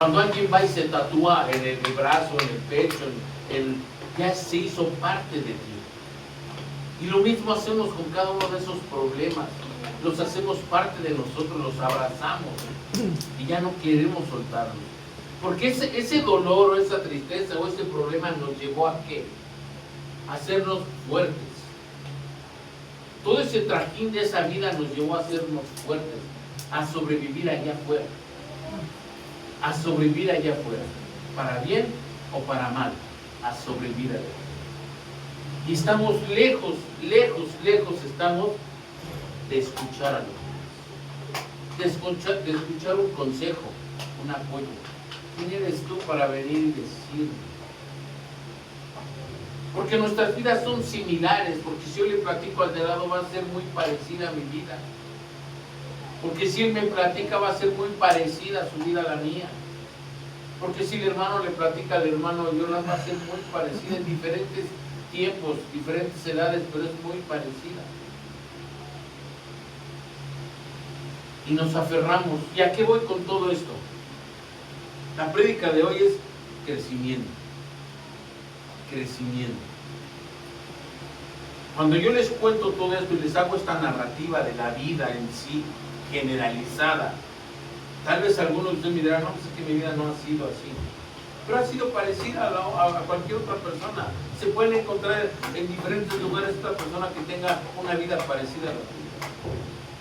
Cuando alguien va y se tatúa en el brazo, en el pecho, ya se hizo parte de ti. Y lo mismo hacemos con cada uno de esos problemas. Los hacemos parte de nosotros, los abrazamos y ya no queremos soltarlos. Porque ese dolor o esa tristeza o ese problema nos llevó a ¿qué? A hacernos fuertes. Todo ese trajín de esa vida nos llevó a hacernos fuertes, a sobrevivir allá afuera. A sobrevivir allá afuera, para bien o para mal, a sobrevivir allá. Y estamos lejos estamos de escuchar a los demás, de escuchar un consejo, un apoyo. ¿Quién eres tú para venir y decirme? Porque nuestras vidas son similares, porque si yo le platico al de lado va a ser muy parecida a mi vida. Porque si él me platica va a ser muy parecida a su vida a la mía. Porque si el hermano le platica al hermano Jonas va a ser muy parecida en diferentes tiempos, diferentes edades, pero es muy parecida. Y nos aferramos. ¿Y a qué voy con todo esto? La prédica de hoy es crecimiento. Crecimiento. Cuando yo les cuento todo esto y les hago esta narrativa de la vida en sí, generalizada, tal vez algunos de ustedes me dirán, no, pues es que mi vida no ha sido así, pero ha sido parecida a cualquier otra persona. Se pueden encontrar en diferentes lugares otra persona que tenga una vida parecida a la tuya.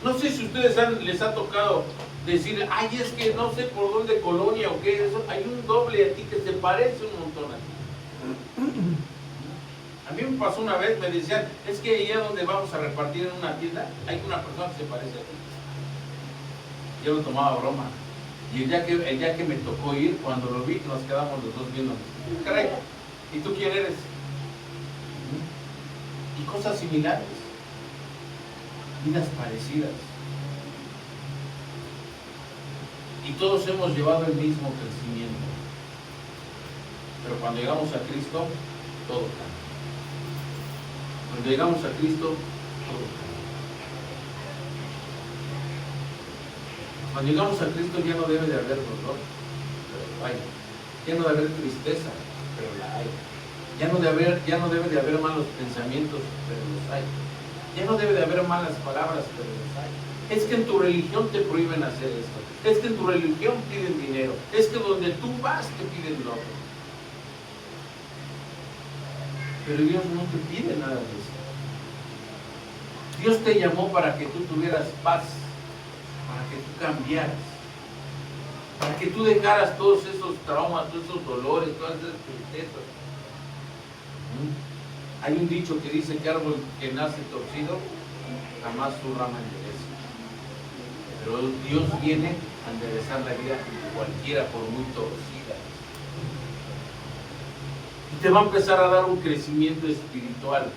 No sé si a ustedes les ha tocado decir, ay, es que no sé por dónde colonia o qué, eso, hay un doble a ti que se parece un montón a ti. A mí me pasó una vez, me decían, es que allá donde vamos a repartir en una tienda, hay una persona que se parece a ti. Yo lo tomaba broma. Y el día que me tocó ir, cuando lo vi, nos quedamos los dos viendo. Caray, ¿y tú quién eres? Y cosas similares. Vidas parecidas. Y todos hemos llevado el mismo crecimiento. Pero cuando llegamos a Cristo, todo cambia. Cuando llegamos a Cristo, todo cambia. Cuando llegamos a Cristo ya no debe de haber dolor, pero lo hay. Ya no debe de haber tristeza, pero la hay. Ya no debe de haber malos pensamientos, pero los hay. Ya no debe de haber malas palabras, pero los hay. Es que en tu religión te prohíben hacer esto. Es que en tu religión piden dinero. Es que donde tú vas te piden lo otro. Pero Dios no te pide nada de eso. Dios te llamó para que tú tuvieras paz, para que tú cambiaras, para que tú dejaras todos esos traumas, todos esos dolores, todas esas tristezas. Hay un dicho que dice que árbol que nace torcido, jamás su rama endereza. Pero Dios viene a enderezar la vida de cualquiera, por muy torcida. Y te va a empezar a dar un crecimiento espiritual.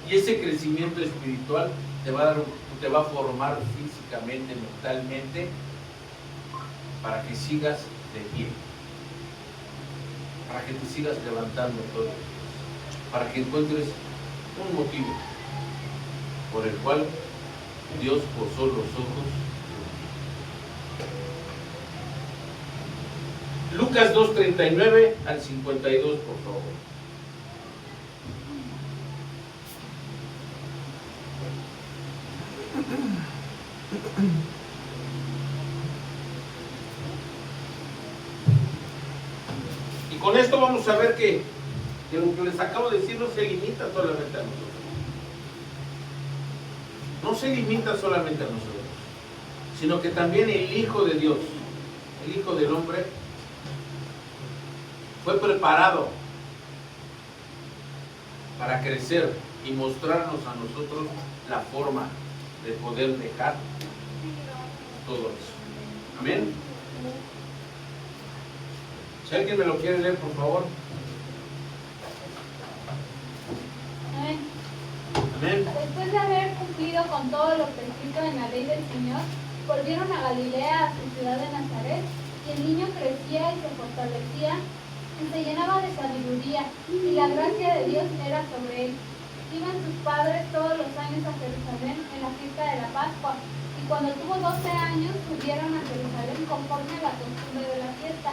Y ese crecimiento espiritual te va a formar físicamente, mentalmente, para que sigas de pie, para que te sigas levantando todos los días, para que encuentres un motivo por el cual Dios posó los ojos. Lucas 2:39 al 52, por favor. Y con esto vamos a ver que lo que les acabo de decir no se limita solamente a nosotros. No se limita solamente a nosotros, sino que también el Hijo de Dios, el Hijo del Hombre, fue preparado para crecer y mostrarnos a nosotros la forma de poder dejar todo eso. Amén. Si alguien me lo quiere leer, por favor. Amén. Amén. Después de haber cumplido con todo lo prescrito en la ley del Señor, volvieron a Galilea, a su ciudad de Nazaret, y el niño crecía y se fortalecía, y se llenaba de sabiduría, y la gracia de Dios era sobre él. Iban sus padres todos los años a Jerusalén en la fiesta de la Pascua, y cuando tuvo 12 años subieron a Jerusalén conforme a la costumbre de la fiesta.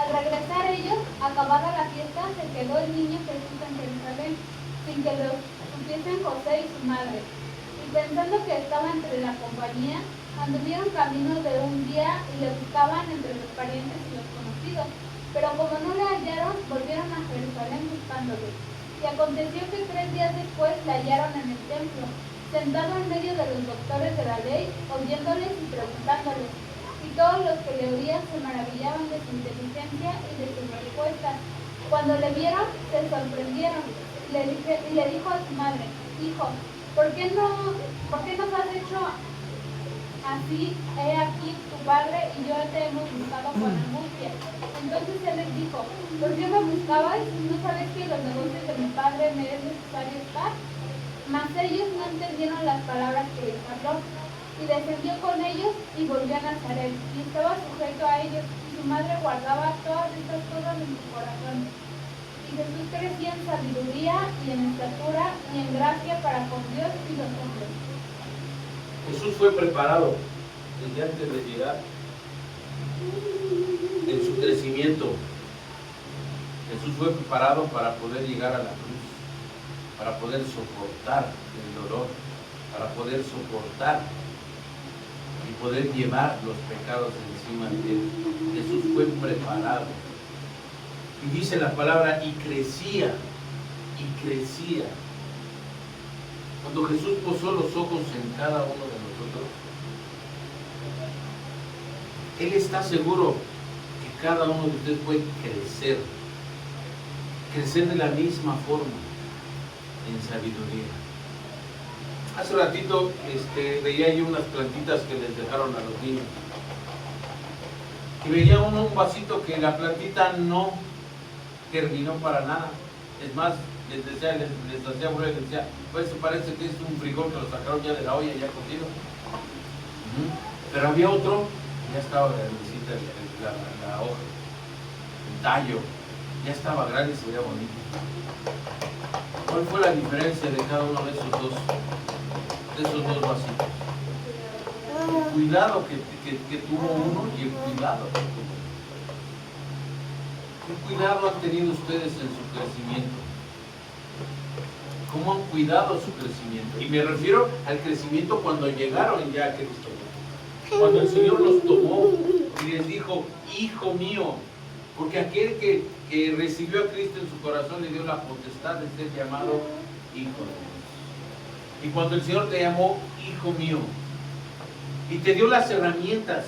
Al regresar ellos, acabada la fiesta, se quedó el niño Jesús en Jerusalén, sin que lo supiesen José y su madre. Y pensando que estaba entre la compañía, anduvieron camino de un día y le buscaban entre los parientes y los conocidos. Pero como no le hallaron, volvieron a Jerusalén buscándole. Y aconteció que 3 días después le hallaron en el templo, sentado en medio de los doctores de la ley, oyéndoles y preguntándoles. Y todos los que le oían se maravillaban de su inteligencia y de sus respuestas. Cuando le vieron, se sorprendieron. Y le dijo a su madre: Hijo, ¿por qué nos has hecho así? He aquí tu padre y yo te hemos buscado con angustia. Entonces él les dijo: ¿por qué me buscabais? ¿No sabéis que en los negocios de mi padre me es necesario estar? Mas ellos no entendieron las palabras que les habló. Y descendió con ellos y volvió a Nazaret, y estaba sujeto a ellos, y su madre guardaba todas estas cosas en su corazón. Y Jesús crecía en sabiduría y en estatura y en gracia para con Dios y los hombres. Jesús fue preparado desde antes de llegar en su crecimiento. Jesús fue preparado para poder llegar a la cruz, para poder soportar el dolor, para poder soportar y poder llevar los pecados encima de él. Jesús fue preparado. Y dice la palabra, y crecía, y crecía. Cuando Jesús posó los ojos en cada uno de nosotros, Él está seguro que cada uno de ustedes puede crecer, crecer de la misma forma, en sabiduría. Hace ratito veía yo unas plantitas que les dejaron a los niños. Y veía un vasito que la plantita no germinó para nada. Es más, les hacía burla y les decía, pues parece que es un frijol que lo sacaron ya de la olla, ya cocido. Pero había otro, ya estaba grandecita la hoja, el tallo, ya estaba grande y se veía bonito. ¿Cuál fue la diferencia de cada uno de esos dos vasitos? El cuidado que tuvo uno y el cuidado que tuvo. ¿Qué cuidado han tenido ustedes en su crecimiento? ¿Cómo han cuidado su crecimiento? Y me refiero al crecimiento cuando llegaron ya a Cristo. Cuando el Señor los tomó y les dijo, hijo mío, porque aquel que recibió a Cristo en su corazón le dio la potestad de ser llamado hijo de Dios. Y cuando el Señor te llamó hijo mío y te dio las herramientas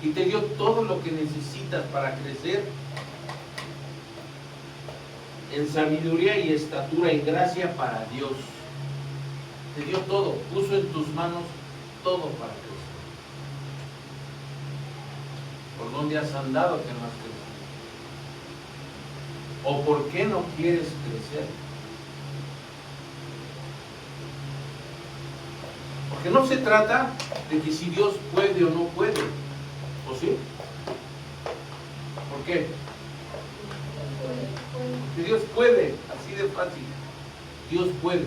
y te dio todo lo que necesitas para crecer en sabiduría y estatura y gracia para Dios, te dio todo, puso en tus manos todo para crecer. ¿Por dónde has andado que no has crecido? ¿O por qué no quieres crecer? Porque no se trata de que si Dios puede o no puede, ¿o sí? ¿Por qué? Porque Dios puede, así de fácil. Dios puede.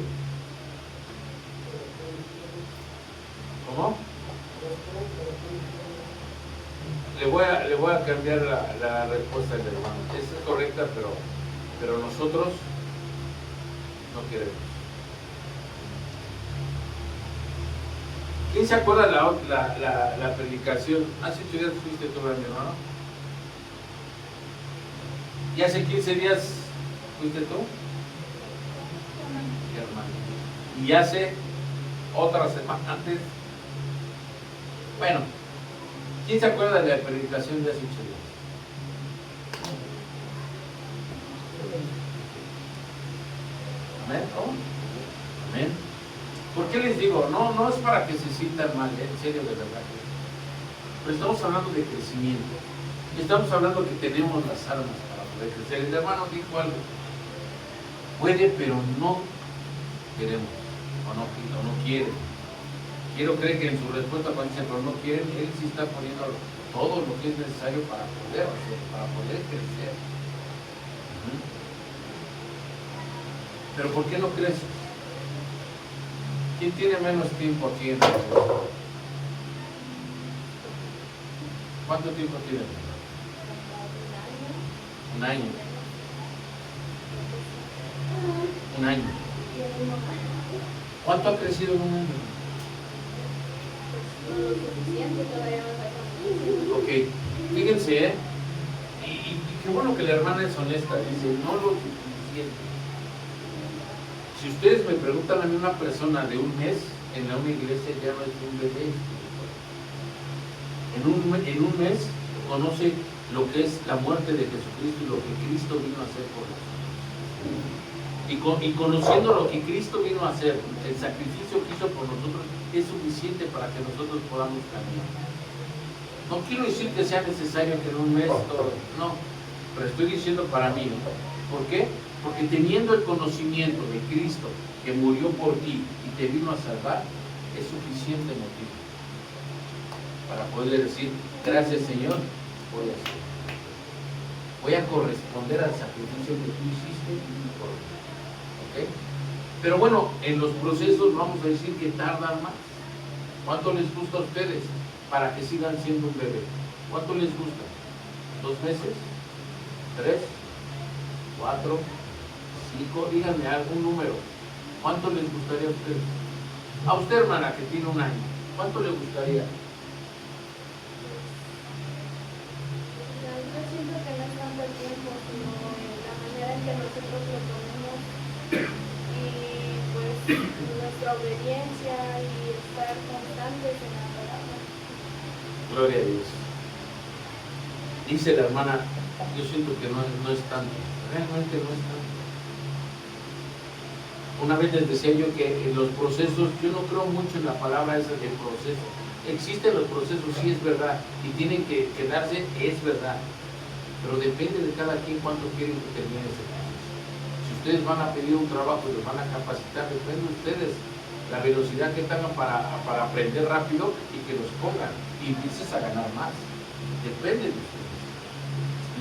¿Cómo? Le voy a cambiar la respuesta del hermano. Esa es correcta, pero nosotros no queremos. ¿Quién se acuerda la predicación? ¿Hace 8 días fuiste tú, mi hermano? ¿Y hace 15 días fuiste tú? Mi hermano. ¿Y hace otra semana antes? Bueno, ¿quién se acuerda de la predicación de hace 8 días? ¿Amén? ¿Cómo? ¿Amén? ¿Por qué les digo? No es para que se sientan mal, en serio, de verdad. Pero estamos hablando de crecimiento. Estamos hablando que tenemos las armas para poder crecer. El hermano dijo algo. Puede, pero no queremos. O no quiere. Quiero creer que en su respuesta cuando dice, pero no quieren, él sí está poniendo todo lo que es necesario para poder hacer, para poder crecer. Pero ¿por qué no creces? ¿Quién tiene menos tiempo aquí en la iglesia? ¿Cuánto tiempo tiene? Un año. Un año. ¿Cuánto ha crecido en un año? Ok, fíjense, y qué bueno que la hermana es honesta, dice, no lo suficiente. Si ustedes me preguntan a mí, una persona de un mes en una iglesia ya no es un bebé. En un mes conoce lo que es la muerte de Jesucristo y lo que Cristo vino a hacer por nosotros. Y conociendo lo que Cristo vino a hacer, el sacrificio que hizo por nosotros, es suficiente para que nosotros podamos caminar. No quiero decir que sea necesario que en un mes todo, no, pero estoy diciendo para mí, ¿no? ¿Por qué? Porque teniendo el conocimiento de Cristo que murió por ti y te vino a salvar, es suficiente motivo para poder decir, gracias Señor, voy a hacer. Voy a corresponder al sacrificio que tú hiciste por mí. ¿Okay? Pero bueno, en los procesos vamos a decir que tardan más. ¿Cuánto les gusta a ustedes para que sigan siendo un bebé? ¿Cuánto les gusta? ¿2 meses? ¿3? ¿4? ¿5? Díganme algún número. ¿Cuánto les gustaría a ustedes? A usted, hermana, que tiene 1 año, ¿cuánto le gustaría? Yo siento que no es tanto el tiempo, sino la manera en que nosotros lo ponemos y pues nuestra obediencia y estar constantes en la palabra. Gloria a Dios. Dice la hermana, yo siento que no es tanto, realmente no es tanto. Una vez les decía yo que en los procesos, yo no creo mucho en la palabra esa de proceso. Existen los procesos, sí es verdad, y tienen que darse, es verdad, pero depende de cada quien cuánto quieren que termine ese proceso. Si ustedes van a pedir un trabajo y los van a capacitar, depende de ustedes la velocidad que tengan para aprender rápido y que los pongan y empieces a ganar más. Depende de ustedes.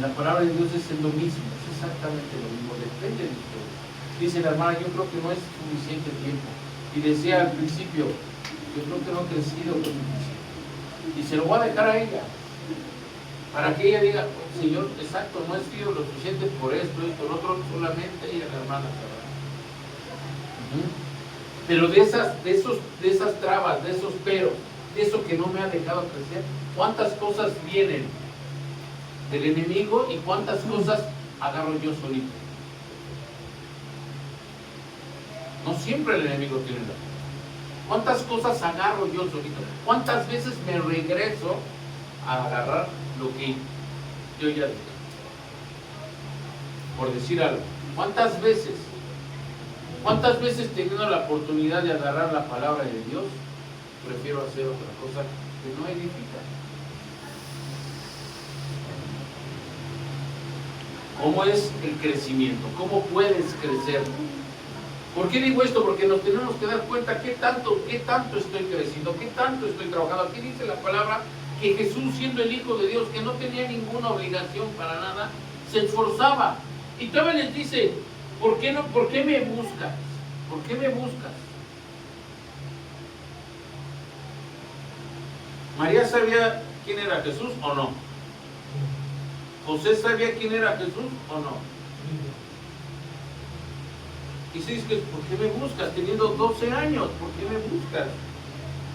La palabra de Dios es lo mismo, es exactamente lo mismo, depende de ustedes. Dice la hermana, yo creo que no es suficiente tiempo. Y decía al principio, yo creo que no he crecido lo suficiente. Y se lo voy a dejar a ella, para que ella diga, Señor, exacto, no he sido lo suficiente por esto, lo otro, solamente ella, la hermana, sabrá. Pero de esas trabas, de esos peros, de eso que no me ha dejado crecer, ¿cuántas cosas vienen del enemigo y cuántas cosas agarro yo solito? No siempre el enemigo tiene la culpa. ¿Cuántas cosas agarro yo solito? ¿Cuántas veces me regreso a agarrar lo que yo ya dije? Por decir algo, ¿cuántas veces teniendo la oportunidad de agarrar la palabra de Dios, prefiero hacer otra cosa que no edifica? ¿Cómo es el crecimiento? ¿Cómo puedes crecer? ¿Por qué digo esto? Porque nos tenemos que dar cuenta qué tanto estoy creciendo, qué tanto estoy trabajando. Aquí dice la palabra que Jesús, siendo el Hijo de Dios, que no tenía ninguna obligación para nada, se esforzaba. Y todavía les dice, ¿por qué me buscas? ¿Por qué me buscas? ¿María sabía quién era Jesús o no? ¿José sabía quién era Jesús o no? Y se dice, ¿por qué me buscas? Teniendo 12 años, ¿por qué me buscas?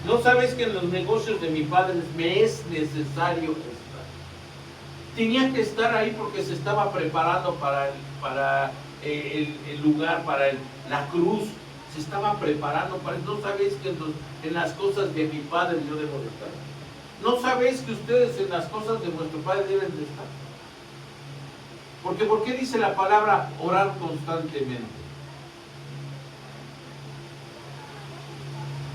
¿No sabes que en los negocios de mi padre me es necesario estar? Tenía que estar ahí porque se estaba preparando para el lugar, para la cruz. Se estaba preparando para eso. ¿No sabéis que en las cosas de mi padre yo debo de estar? ¿No sabéis que ustedes en las cosas de vuestro padre deben de estar? Porque ¿por qué dice la palabra orar constantemente?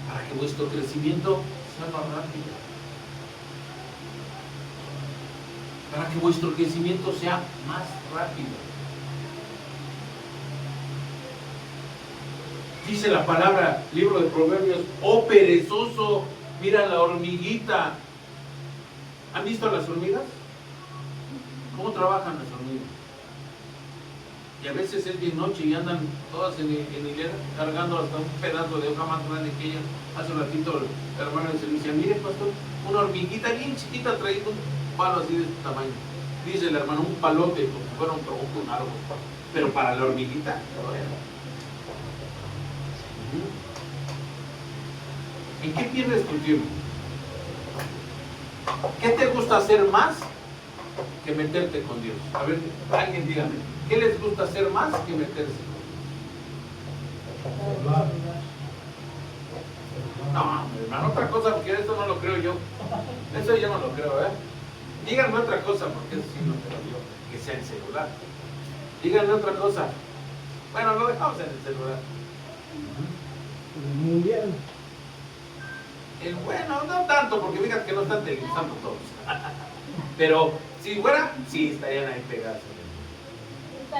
Para que vuestro crecimiento sea más rápido. Para que vuestro crecimiento sea más rápido. Dice la palabra, libro de Proverbios, oh perezoso, mira la hormiguita. ¿Han visto las hormigas? ¿Cómo trabajan las hormigas? Y a veces es bien noche y andan todas en hilera, cargando hasta un pedazo de hoja más grande que ellas. Hace un ratito el hermano de servicio, mire pastor, una hormiguita bien chiquita trayendo un palo así de este tamaño. dice el hermano, un palote como si fuera un tronco, un árbol, pero para la hormiguita, ¿en qué pierdes tu tiempo? ¿Qué te gusta hacer más que meterte con Dios? A ver, alguien dígame, ¿qué les gusta hacer más que meterse con Dios? No, hermano, otra cosa, porque esto no lo creo yo. Eso yo no lo creo, ¿eh? Díganme otra cosa, porque eso sí no creo yo, que sea el celular. Díganme otra cosa. Bueno, lo dejamos en el celular. El mundial. El bueno, no tanto, porque fíjate que no están televisando todos. Pero si fuera, sí, estarían ahí pegados.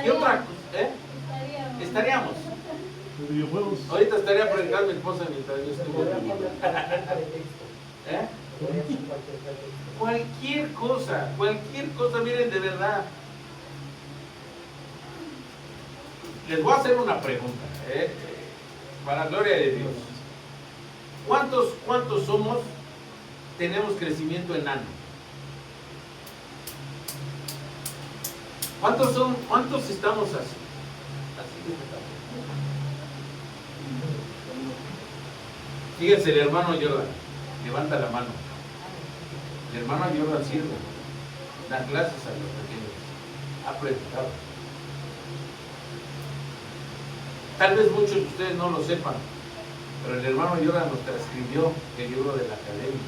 ¿Qué otra cosa? Estaríamos. Los videojuegos. Ahorita estaría predicando a mi esposa mientras yo estuve. ¿Eh? Cualquier cosa, miren, de verdad. Les voy a hacer una pregunta, para la gloria de Dios. ¿Cuántos somos? Tenemos crecimiento enano. ¿Cuántos estamos así? Fíjense, el hermano Jordan, levanta la mano. El hermano Jordan sirve, da clases a los pequeños, ha predicado. Tal vez muchos de ustedes no lo sepan, pero el hermano Jordan nos transcribió el libro de la academia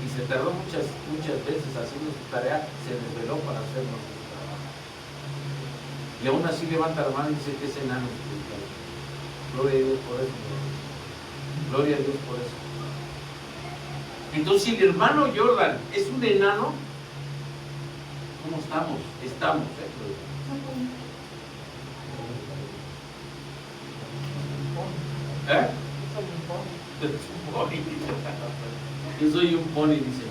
y se tardó muchas veces haciendo su tarea, se desveló para hacernos su trabajo. Y aún así levanta la mano y dice que es enano espiritual. Gloria a Dios por eso. Gloria a Dios por eso. Entonces, si el hermano Jordan es un enano, ¿cómo estamos? Estamos, Yo soy un pony, dice.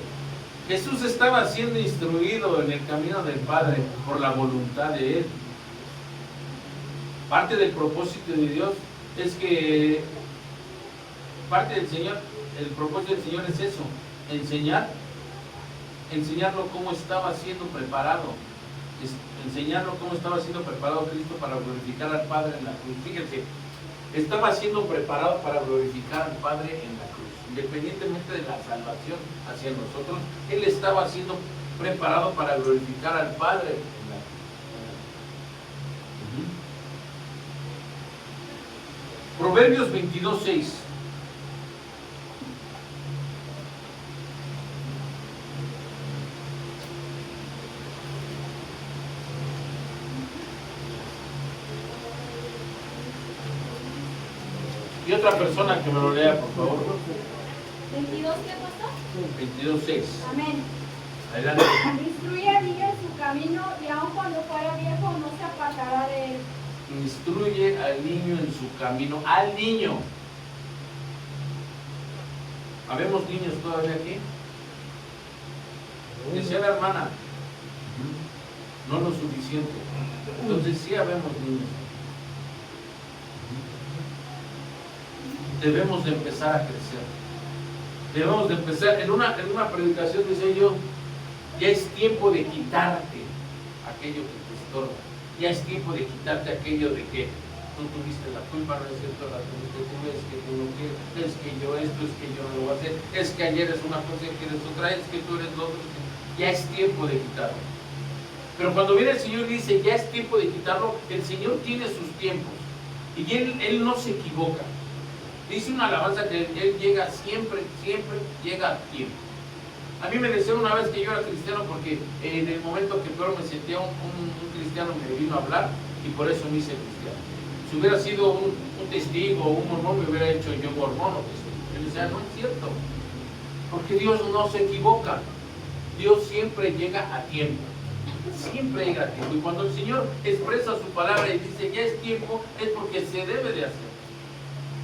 Jesús estaba siendo instruido en el camino del Padre por la voluntad de Él. Parte del propósito de Dios es que parte del Señor, el propósito del Señor es eso, enseñarlo cómo estaba siendo preparado, enseñarlo cómo estaba siendo preparado Cristo para glorificar al Padre en la cruz. Fíjense, estaba siendo preparado para glorificar al Padre en la cruz, independientemente de la salvación hacia nosotros, Él estaba siendo preparado para glorificar al Padre en la cruz. Proverbios 22:6. Y otra persona que me lo lea, por favor. 22, ¿qué pasó? 22:6. Amén. Adelante. Instruye al niño en su camino y aun cuando fuera viejo no se apartará de él. Instruye al niño en su camino. Al niño. ¿Habemos niños todavía aquí? Decía la hermana. No lo suficiente. Entonces sí habemos niños. Debemos de empezar a crecer. Debemos de empezar. En una predicación decía yo, ya es tiempo de quitarte aquello que te estorba. Ya es tiempo de quitarte aquello de que tú tuviste la culpa, no es cierto, la tuviste tú, es que tú no quieres, es que yo esto, es que yo no lo voy a hacer, es que ayer es una cosa y que eres otra, es que tú eres lo otro. Ya es tiempo de quitarlo. Pero cuando viene el Señor y dice, ya es tiempo de quitarlo, el Señor tiene sus tiempos. Y Él no se equivoca. Dice una alabanza que Él llega siempre llega a tiempo. A mí me decían una vez que yo era cristiano porque en el momento que peor me sentía un cristiano me vino a hablar y por eso me hice cristiano. Si hubiera sido un testigo o un mormón me hubiera hecho yo mormón o testigo. Yo decía, no es cierto, porque Dios no se equivoca. Dios siempre llega a tiempo. Siempre llega a tiempo. Y cuando el Señor expresa su palabra y dice ya es tiempo, es porque se debe de hacer.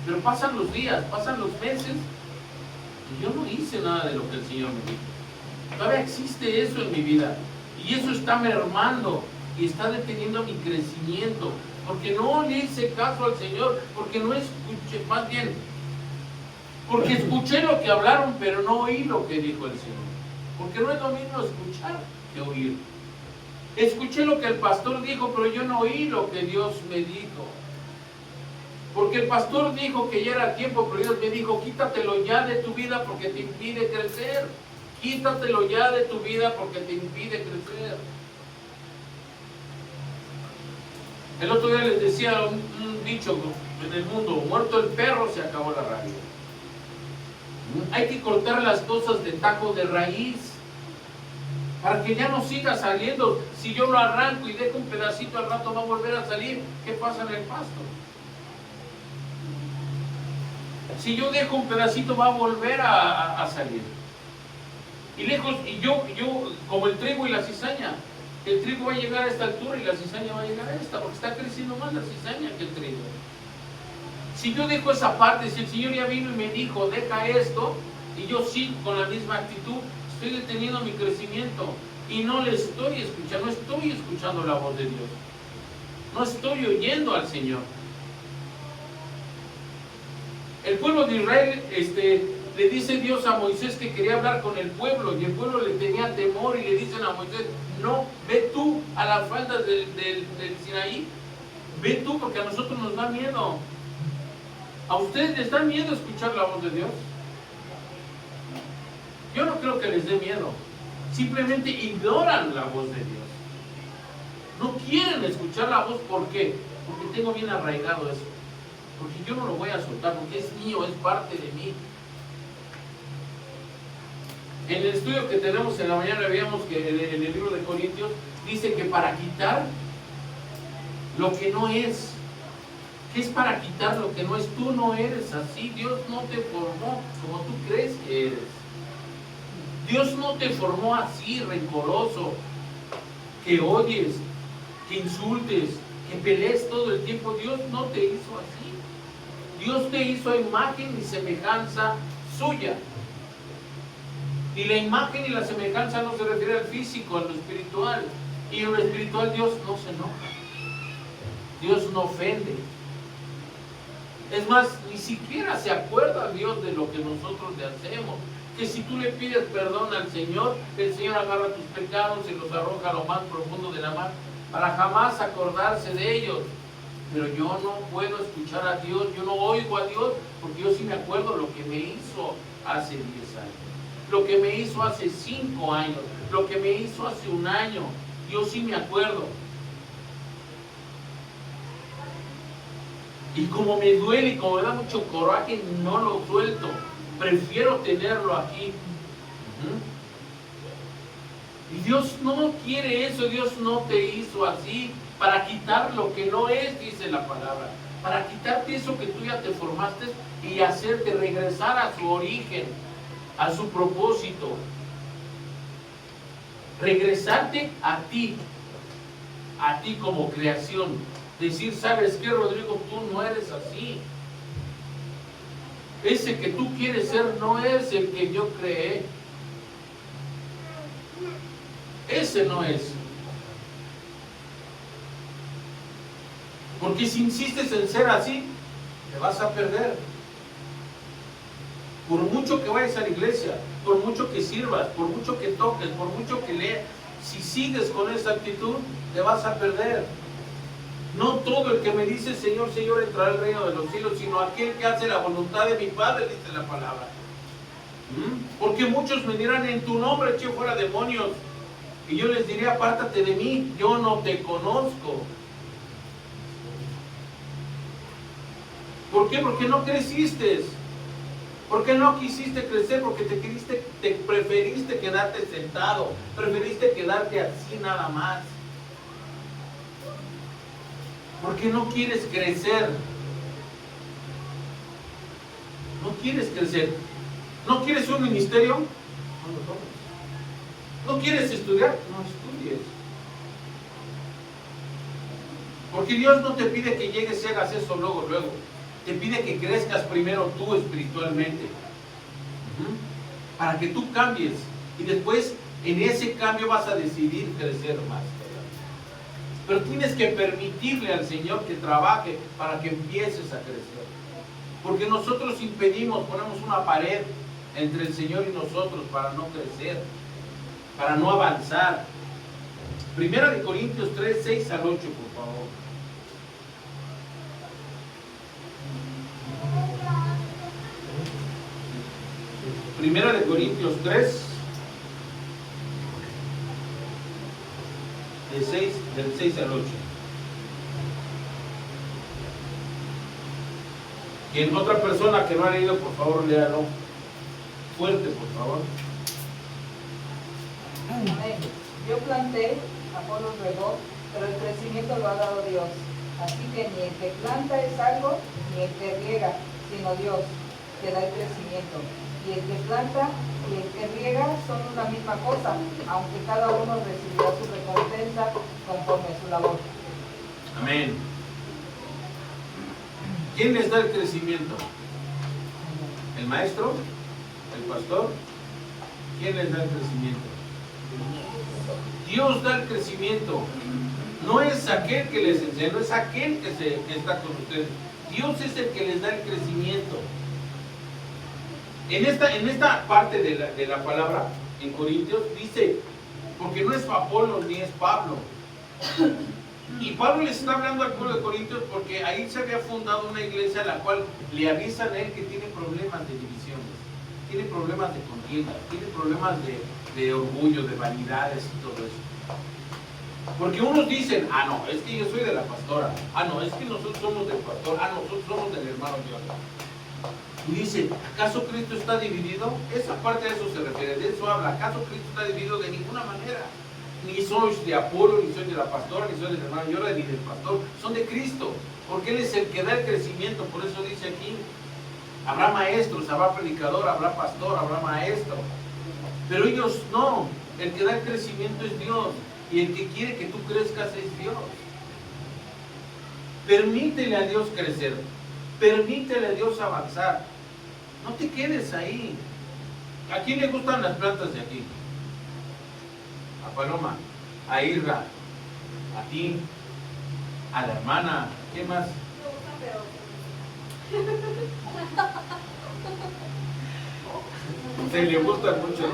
Pero pasan los días, pasan los meses y yo no hice nada de lo que el Señor me dijo. Todavía existe eso en mi vida y eso está mermando y está deteniendo mi crecimiento porque no le hice caso al Señor, porque no escuché, más bien porque escuché lo que hablaron pero no oí lo que dijo el Señor, porque no es lo mismo escuchar que oír. Escuché lo que el pastor dijo, pero yo no oí lo que Dios me dijo. Porque el pastor dijo que ya era tiempo, pero Dios me dijo, quítatelo ya de tu vida porque te impide crecer. Quítatelo ya de tu vida porque te impide crecer. El otro día les decía un dicho en el mundo, muerto el perro, se acabó la rabia. Hay que cortar las cosas de tajo de raíz para que ya no siga saliendo. Si yo lo arranco y dejo un pedacito, al rato va a volver a salir. ¿Qué pasa en el pasto? Si yo dejo un pedacito, va a volver a salir. Y lejos, y yo, como el trigo y la cizaña, el trigo va a llegar a esta altura y la cizaña va a llegar a esta, porque está creciendo más la cizaña que el trigo. Si yo dejo esa parte, si el Señor ya vino y me dijo, deja esto, y yo sigo con la misma actitud, estoy deteniendo mi crecimiento y no le estoy escuchando, no estoy escuchando la voz de Dios. No estoy oyendo al Señor. El pueblo de Israel, le dice Dios a Moisés que quería hablar con el pueblo y el pueblo le tenía temor y le dicen a Moisés, no, ve tú a las faldas del Sinaí, ve tú porque a nosotros nos da miedo. ¿A ustedes les da miedo escuchar la voz de Dios? Yo no creo que les dé miedo. Simplemente ignoran la voz de Dios. No quieren escuchar la voz. ¿Por qué? Porque tengo bien arraigado eso. Porque yo no lo voy a soltar, porque es mío, es parte de mí. En el estudio que tenemos en la mañana veíamos que en el libro de Corintios dice que para quitar lo que no es. ¿Qué es para quitar lo que no es? Tú no eres así. Dios no te formó como tú crees que eres. Dios no te formó así, rencoroso, que odies, que insultes, que pelees todo el tiempo. Dios no te hizo así. Dios te hizo a imagen y semejanza suya. Y la imagen y la semejanza no se refiere al físico, a lo espiritual. Y en lo espiritual Dios no se enoja. Dios no ofende. Es más, ni siquiera se acuerda Dios de lo que nosotros le hacemos. Que si tú le pides perdón al Señor, el Señor agarra tus pecados y los arroja a lo más profundo de la mar, para jamás acordarse de ellos. Pero yo no puedo escuchar a Dios, yo no oigo a Dios, porque yo sí me acuerdo lo que me hizo hace 10 años, lo que me hizo hace 5 años, lo que me hizo hace 1 año. Yo sí me acuerdo. Y como me duele y como me da mucho coraje, no lo suelto. Prefiero tenerlo aquí. Y Dios no quiere eso. Dios no te hizo así para quitar lo que no es, dice la palabra. Para quitarte eso que tú ya te formaste y hacerte regresar a su origen, a su propósito. Regresarte a ti como creación. Decir, ¿sabes qué, Rodrigo? Tú no eres así. Ese que tú quieres ser no es el que yo creé. Ese no es. Porque si insistes en ser así, te vas a perder. Por mucho que vayas a la iglesia, por mucho que sirvas, por mucho que toques, por mucho que leas, si sigues con esa actitud, te vas a perder. No todo el que me dice Señor, Señor entrará al reino de los cielos, sino aquel que hace la voluntad de mi Padre, dice la palabra. Porque muchos me dirán, en tu nombre eché fuera demonios, y yo les diré, apártate de mí, yo no te conozco. ¿Por qué? Porque no creciste. ¿Por qué no quisiste crecer? Porque te preferiste quedarte sentado, preferiste quedarte así nada más. ¿Por qué no quieres crecer? No quieres crecer. ¿No quieres un ministerio? No lo tomes. ¿No quieres estudiar? No estudies. Porque Dios no te pide que llegues y hagas eso luego. Te pide que crezcas primero tú espiritualmente. Para que tú cambies. Y después en ese cambio vas a decidir crecer más. Pero tienes que permitirle al Señor que trabaje para que empieces a crecer. Porque nosotros impedimos, ponemos una pared entre el Señor y nosotros para no crecer, para no avanzar. Primera de Corintios 3, 6 al 8, por favor. Primera de Corintios 3, del 6 al 8. Quien otra persona que no ha leído, por favor, léalo fuerte, por favor. Amén. Yo planté, Apolo regó, pero el crecimiento lo ha dado Dios. Así que ni el que planta es algo, ni el que riega, sino Dios, que da el crecimiento. Y el que planta y el que riega son una misma cosa, aunque cada uno recibirá su recompensa conforme a su labor. Amén. ¿Quién les da el crecimiento? ¿El maestro? ¿El pastor? ¿Quién les da el crecimiento? Dios da el crecimiento. No es aquel que les enseña, no es aquel que está con ustedes. Dios es el que les da el crecimiento. En esta parte de la palabra, en Corintios, dice, porque no es Apolo ni es Pablo. Y Pablo les está hablando al pueblo de Corintios porque ahí se había fundado una iglesia a la cual le avisan a él que tiene problemas de divisiones, tiene problemas de contienda, tiene problemas de orgullo, de vanidades y todo eso. Porque unos dicen, ah no, es que yo soy de la pastora, ah no, es que nosotros somos del pastor, ah nosotros somos del hermano Dios. Y dice, ¿acaso Cristo está dividido? Esa parte a eso se refiere, de eso habla. ¿Acaso Cristo está dividido? De ninguna manera. Ni sois de Apolo, ni soy de la pastora, ni soy del hermano Llora, ni del pastor. Son de Cristo, porque Él es el que da el crecimiento. Por eso dice aquí, habrá maestros, habrá predicador, habrá pastor, habrá maestro. Pero ellos no. El que da el crecimiento es Dios. Y el que quiere que tú crezcas es Dios. Permítele a Dios crecer. Permítele a Dios avanzar. No te quedes ahí. ¿A quién le gustan las plantas de aquí? A Paloma, a Irra, a ti, a la hermana, ¿qué más? Se le gustan mucho.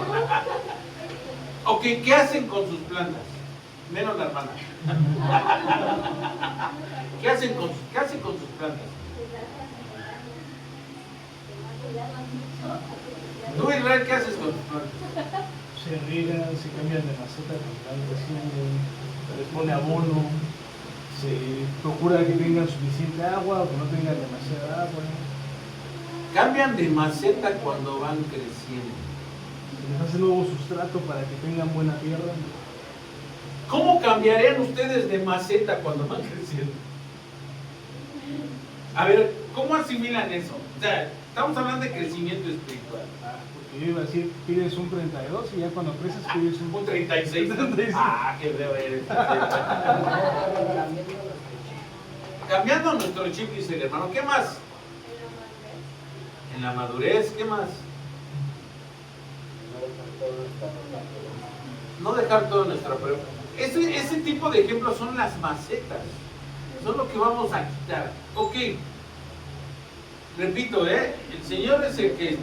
Ok, ¿qué hacen con sus plantas? Menos la hermana. ¿Qué hacen con sus plantas? Tú, Israel, ¿qué haces con tus plantas? Se riegan, se cambian de maceta cuando van creciendo, se les pone abono, se procura que tengan suficiente agua o que no tengan demasiada agua. Cambian de maceta cuando van creciendo. Se les hace nuevo sustrato para que tengan buena tierra. ¿Cómo cambiarían ustedes de maceta cuando van creciendo? A ver, ¿cómo asimilan eso? O sea, estamos hablando de crecimiento espiritual. Porque yo iba a decir, pides un 32 y ya cuando creces pides Un 36. Ah, qué feo eres. Cambiando nuestro chip, dice el hermano. ¿Qué más? En la madurez, ¿qué más? No dejar todo en nuestra prueba. Ese tipo de ejemplos son las macetas. Son lo que vamos a quitar. Ok. Repito, el Señor es el que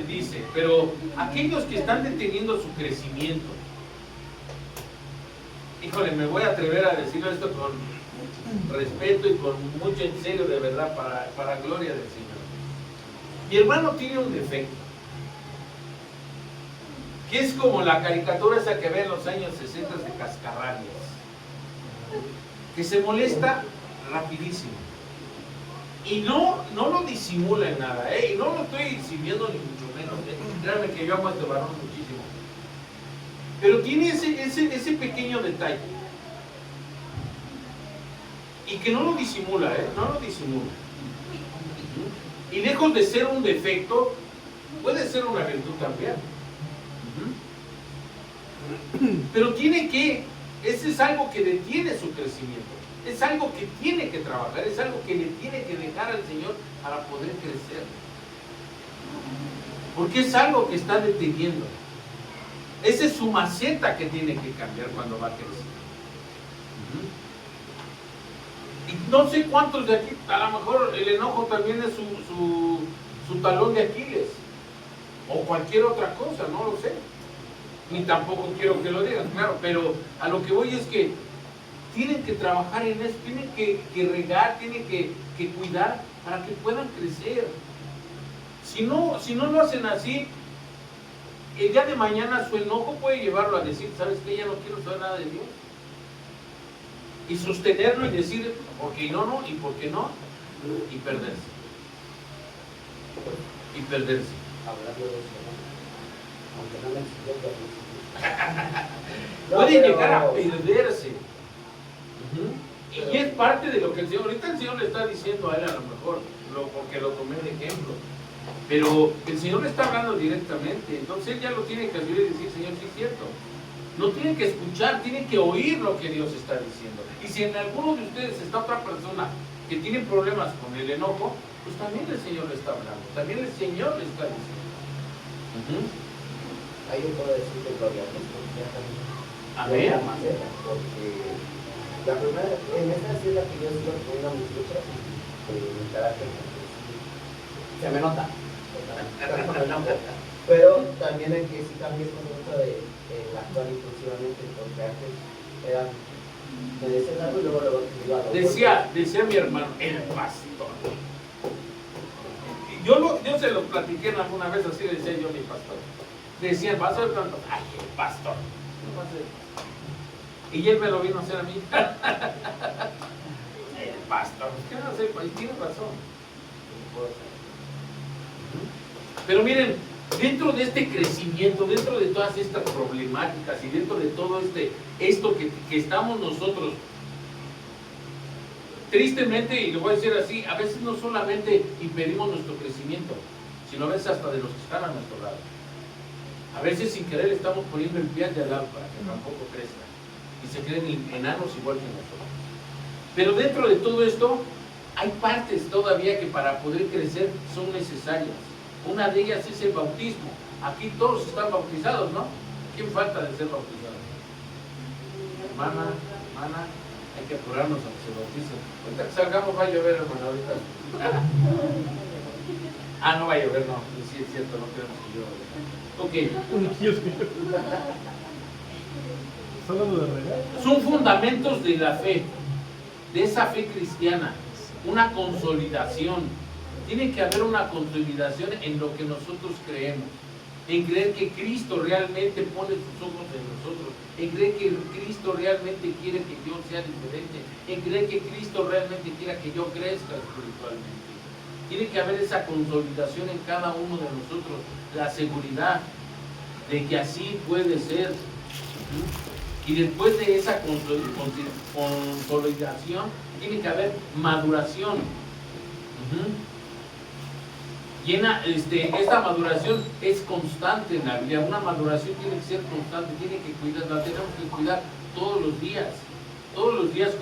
dice, pero aquellos que están deteniendo su crecimiento, híjole, me voy a atrever a decir esto con respeto y con mucho en serio, de verdad, para gloria del Señor. Mi hermano tiene un defecto, que es como la caricatura esa que ve en los años 60 de Cascarrabias, que se molesta rapidísimo. Y no lo disimula en nada, y no lo estoy exhibiendo ni mucho menos, créanme que yo amo a este varón muchísimo. Pero tiene ese pequeño detalle. Y que no lo disimula, no lo disimula. Y lejos de ser un defecto, puede ser una virtud también. Pero ese es algo que detiene su crecimiento. Es algo que tiene que trabajar, es algo que le tiene que dejar al Señor para poder crecer. Porque es algo que está deteniendo. Esa es su maceta que tiene que cambiar cuando va a crecer. Y no sé cuántos de aquí, a lo mejor el enojo también es su talón de Aquiles. O cualquier otra cosa, no lo sé. ni tampoco quiero que lo digan, claro, pero a lo que voy es que tienen que trabajar en eso, tienen que regar, tienen que cuidar para que puedan crecer. Si no lo hacen así, el día de mañana su enojo puede llevarlo a decir, ¿sabes qué? Ya no quiero saber nada de Dios. Y sostenerlo y decir, ¿por qué no? ¿Y por qué no? Y perderse. Y perderse. Hablando de eso, ¿no? Aunque no me exigió Puede llegar a perderse. Y es parte de lo que el Señor, ahorita el Señor le está diciendo a él a lo mejor, porque lo tomé de ejemplo. Pero el Señor le está hablando directamente, entonces él ya lo tiene que hacer y decir, Señor, sí es cierto. No tiene que escuchar, tiene que oír lo que Dios está diciendo. Y si en alguno de ustedes está otra persona que tiene problemas con el enojo, pues también el Señor le está hablando, también el Señor le está diciendo. Ahí yo puedo decir que gloria a Dios, porque ya también. Amén. Porque la primera, en esta sí es la que yo sigo poniendo mis luchas y mi carácter. Se me nota. Pero también el que sí cambié con mucho de actuar impulsivamente, porque antes era, me decían algo y luego iba a lo Decía mi hermano, el pastor. Yo se lo platiqué alguna vez, así decía yo mi pastor. Decían, vas a ver tanto, ay, el pastor. Y él me lo vino a hacer a mí. El pastor, ¿qué no sé? Pues tiene razón. Pero miren, dentro de este crecimiento, dentro de todas estas problemáticas y dentro de todo esto que estamos nosotros, tristemente, y lo voy a decir así, a veces no solamente impedimos nuestro crecimiento, sino a veces hasta de los que están a nuestro lado. A veces sin querer estamos poniendo el pie de al lado para que tampoco crezcan y se creen enanos igual que nosotros. Pero dentro de todo esto, hay partes todavía que para poder crecer son necesarias. Una de ellas es el bautismo. Aquí todos están bautizados, ¿no? ¿Quién falta de ser bautizado? Hermana, hay que apurarnos a que se bauticen. Ahorita que salgamos va a llover, hermana, ahorita. No va a llover, no. Sí, es cierto, no queremos que llueva. Ok. Dios mío. ¿Estás hablando de regar? Son fundamentos de la fe, de esa fe cristiana, una consolidación. Tiene que haber una consolidación en lo que nosotros creemos, en creer que Cristo realmente pone sus ojos en nosotros, en creer que Cristo realmente quiere que yo sea diferente, en creer que Cristo realmente quiera que yo crezca espiritualmente. Tiene que haber esa consolidación en cada uno de nosotros, la seguridad de que así puede ser. Y después de esa consolidación, tiene que haber maduración. Esta maduración es constante en la vida. Una maduración tiene que ser constante, tiene que cuidar, la tenemos que cuidar todos los días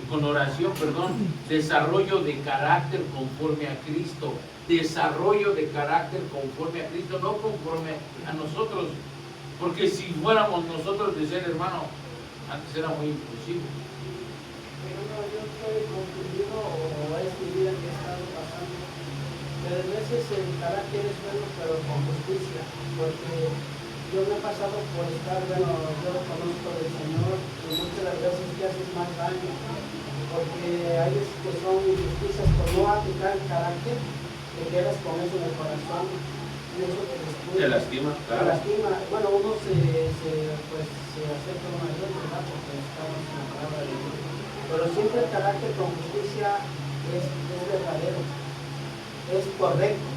con oración, desarrollo de carácter conforme a Cristo, desarrollo de carácter conforme a Cristo, no conforme a nosotros, porque si fuéramos nosotros de ser hermano, antes era muy impulsivo. Pero no, yo estoy confundido o es mi vida que he estado pasando. Pero a veces el carácter es bueno, pero con justicia, porque yo me he pasado por estar, yo lo conozco del Señor, y muchas de las veces que haces más daño, porque hay veces que son injusticias por no aplicar el carácter, te quedas con eso en el corazón, y eso te destruye. Te lastima, claro. Te lastima. Bueno, uno se acerca a una Dios, ¿verdad? Porque estamos en la palabra de Dios. Pero siempre el carácter con justicia es verdadero, es correcto.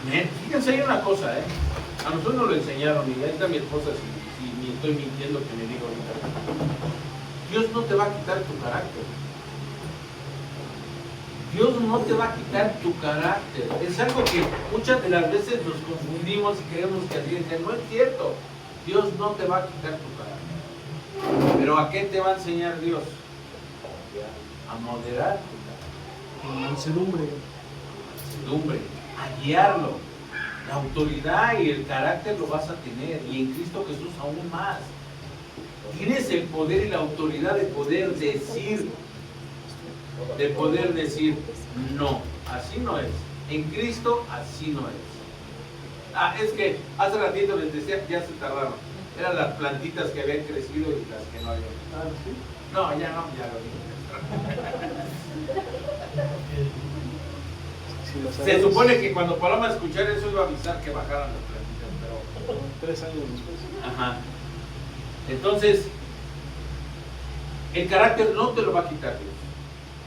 Amén. Fíjense, hay una cosa, a nosotros nos lo enseñaron, y ahí está mi esposa, si me estoy mintiendo que me digo ahorita. Dios no te va a quitar tu carácter. Dios no te va a quitar tu carácter. Es algo que muchas de las veces nos confundimos y creemos que así es. No es cierto. Dios no te va a quitar tu carácter. Pero ¿a qué te va a enseñar Dios? A moderar tu carácter. Mansedumbre. A guiarlo. La autoridad y el carácter lo vas a tener, y en Cristo Jesús aún más. Tienes el poder y la autoridad de poder decir no, así no es. En Cristo así no es. Es que hace ratito les decía, ya se tardaron. Eran las plantitas que habían crecido y las que no habían. Ah, ¿sí? No, ya no, ya lo dije. Si lo Se sabemos, supone que cuando Paloma escuchara eso iba a avisar que bajaran las plantitas, pero... 3 años después. Ajá. Entonces, el carácter no te lo va a quitar Dios.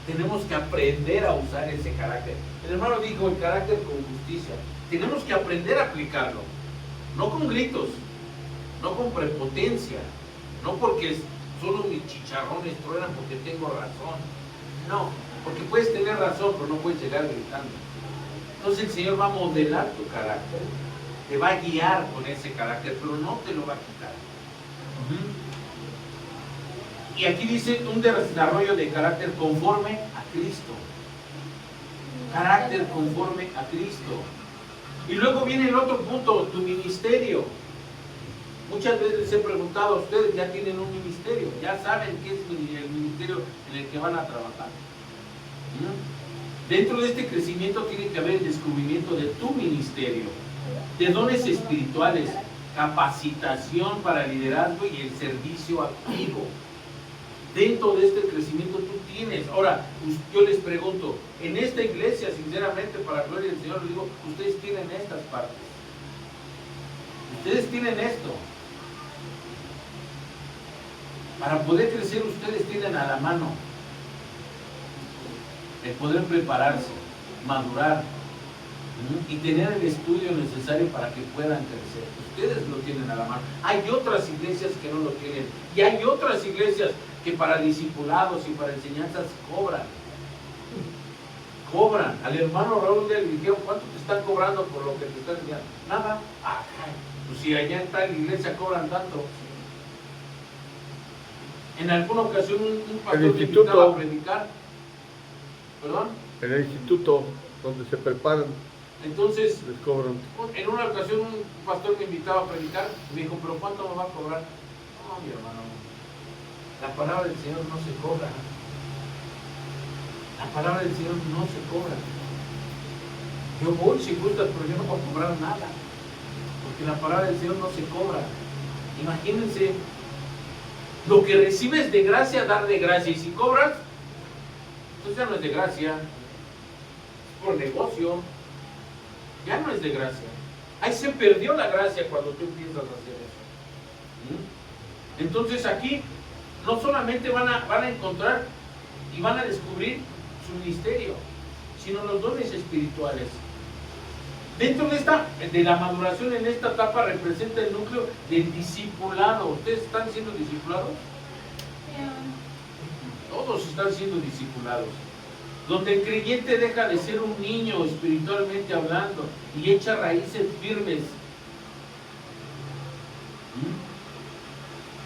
Tenemos que aprender a usar ese carácter. El hermano dijo el carácter con justicia. Tenemos que aprender a aplicarlo. No con gritos, no con prepotencia, no porque solo mis chicharrones truenan porque tengo razón. No, porque puedes tener razón, pero no puedes llegar gritando. Entonces el Señor va a modelar tu carácter, te va a guiar con ese carácter, pero no te lo va a quitar. Y aquí dice un desarrollo de carácter conforme a Cristo. Carácter conforme a Cristo. Y luego viene el otro punto, tu ministerio. Muchas veces les he preguntado a ustedes, ya tienen un ministerio, ya saben qué es el ministerio en el que van a trabajar. Dentro de este crecimiento tiene que haber el descubrimiento de tu ministerio, de dones espirituales, capacitación para liderazgo y el servicio activo. Dentro de este crecimiento tú tienes. Ahora, yo les pregunto, en esta iglesia, sinceramente, para la gloria del Señor, les digo, ustedes tienen estas partes. Ustedes tienen esto. Para poder crecer, ustedes tienen a la mano el poder prepararse, madurar y tener el estudio necesario para que puedan crecer. Ustedes lo tienen a la mano. Hay otras iglesias que no lo tienen. Y hay otras iglesias que para discipulados y para enseñanzas cobran. Cobran. Al hermano Raúl le dijeron, ¿cuánto te están cobrando por lo que te están enseñando? Nada. Pues si allá en tal iglesia cobran tanto. En alguna ocasión un pastor me invitaba a predicar. ¿Perdón? En el instituto donde se preparan, Entonces, les cobran. en una ocasión un pastor me invitaba a predicar y me dijo, ¿pero cuánto me va a cobrar? No, mi hermano, la palabra del Señor no se cobra. La palabra del Señor no se cobra. Yo voy si gustas, pero yo no voy a cobrar nada. Porque la palabra del Señor no se cobra. Imagínense, lo que recibes de gracia, dar de gracia. Y si cobras, entonces ya no es de gracia. Es por negocio. Ya no es de gracia. Ahí se perdió la gracia cuando tú empiezas a hacer eso. Entonces aquí no solamente van a encontrar y van a descubrir su ministerio, sino los dones espirituales. Dentro de la maduración en esta etapa representa el núcleo del discipulado. ¿Ustedes están siendo discipulados? Todos están siendo discipulados. Donde el creyente deja de ser un niño espiritualmente hablando y echa raíces firmes,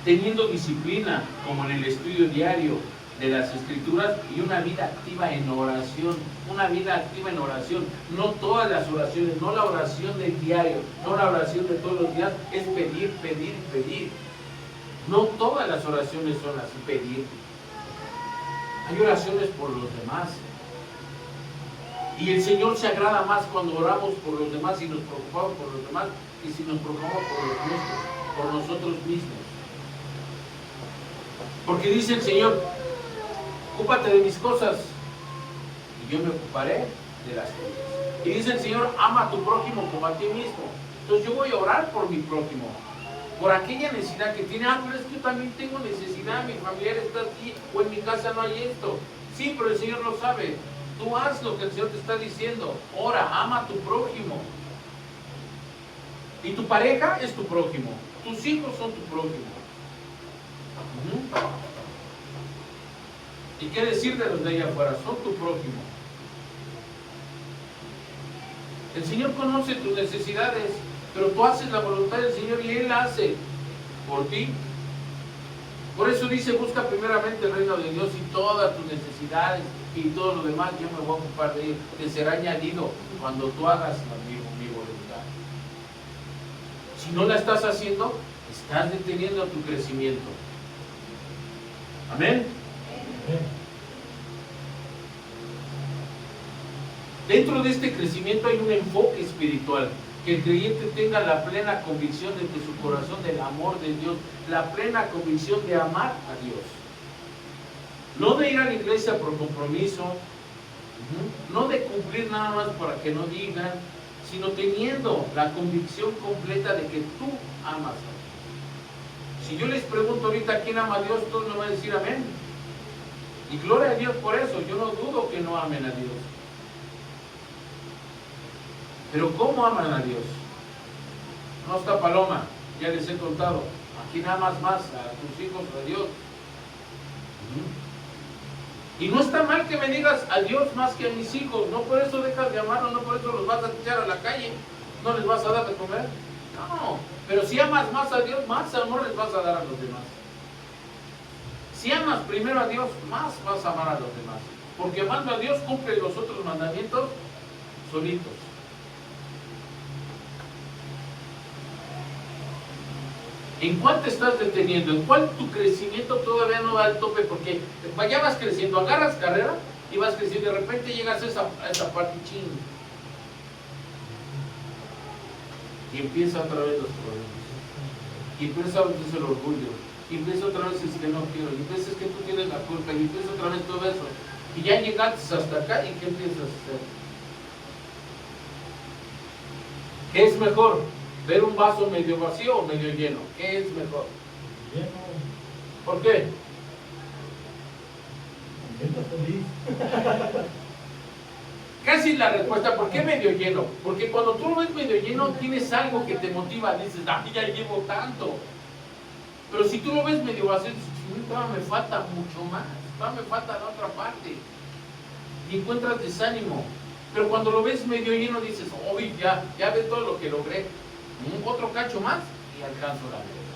teniendo disciplina como en el estudio diario de las Escrituras y una vida activa en oración. Una vida activa en oración. No todas las oraciones, no la oración del diario, no la oración de todos los días, es pedir, pedir, pedir. No todas las oraciones son así, pedir. Hay oraciones por los demás. Y el Señor se agrada más cuando oramos por los demás y nos preocupamos por los demás que si nos preocupamos por los nuestros, por nosotros mismos. Porque dice el Señor, ocúpate de mis cosas y yo me ocuparé de las tuyas. Y dice el Señor, ama a tu prójimo como a ti mismo. Entonces yo voy a orar por mi prójimo, por aquella necesidad que tiene. Pero es que yo también tengo necesidad, mi familiar está aquí, o en mi casa no hay esto. Sí, pero el Señor lo sabe. Tú haz lo que el Señor te está diciendo. Ora, ama a tu prójimo. Y tu pareja es tu prójimo. Tus hijos son tu prójimo. ¿Y qué decir de los de allá afuera? Son tu prójimo. El Señor conoce tus necesidades, pero tú haces la voluntad del Señor y Él la hace por ti. Por eso dice, busca primeramente el reino de Dios y todas tus necesidades y todo lo demás yo me voy a ocupar de ello. Te será añadido cuando tú hagas mi voluntad. Si no la estás haciendo, estás deteniendo tu crecimiento. Amén. Dentro de este crecimiento hay un enfoque espiritual. Que el creyente tenga la plena convicción de su corazón del amor de Dios, la plena convicción de amar a Dios. No de ir a la iglesia por compromiso, no de cumplir nada más para que no digan, sino teniendo la convicción completa de que tú amas a Dios. Si yo les pregunto ahorita quién ama a Dios, todos me van a decir amén. Y gloria a Dios por eso, yo no dudo que no amen a Dios. Pero ¿cómo aman a Dios? No está Paloma, ya les he contado. ¿A quién amas más? ¿A tus hijos o a Dios? Y no está mal que me digas a Dios más que a mis hijos. No por eso dejas de amarlos, no por eso los vas a echar a la calle. No les vas a dar de comer. No, pero si amas más a Dios, más amor les vas a dar a los demás. Si amas primero a Dios, más vas a amar a los demás. Porque amando a Dios cumple los otros mandamientos solitos. ¿En cuál te estás deteniendo? ¿En cuál tu crecimiento todavía no va al tope? Porque ya vas creciendo, agarras carrera y vas creciendo, de repente llegas a esa parte ching. Y empieza otra vez los problemas. Y empieza otra vez el orgullo. Y empieza otra vez es que no quiero. Y empieza es que tú tienes la culpa. Y empieza otra vez todo eso. Y ya llegaste hasta acá y ¿qué empiezas a hacer? ¿Qué es mejor? ¿Ver un vaso medio vacío o medio lleno? ¿Qué es mejor? Lleno. ¿Por qué? Feliz. Casi la respuesta, ¿por qué medio lleno? Porque cuando tú lo ves medio lleno, tienes algo que te motiva, dices, ah, ya llevo tanto. Pero si tú lo ves medio vacío, dices, todavía me falta mucho más, todavía me falta la otra parte. Y encuentras desánimo. Pero cuando lo ves medio lleno, dices, oh, ya ves todo lo que logré. Otro cacho más y alcanzo la meta.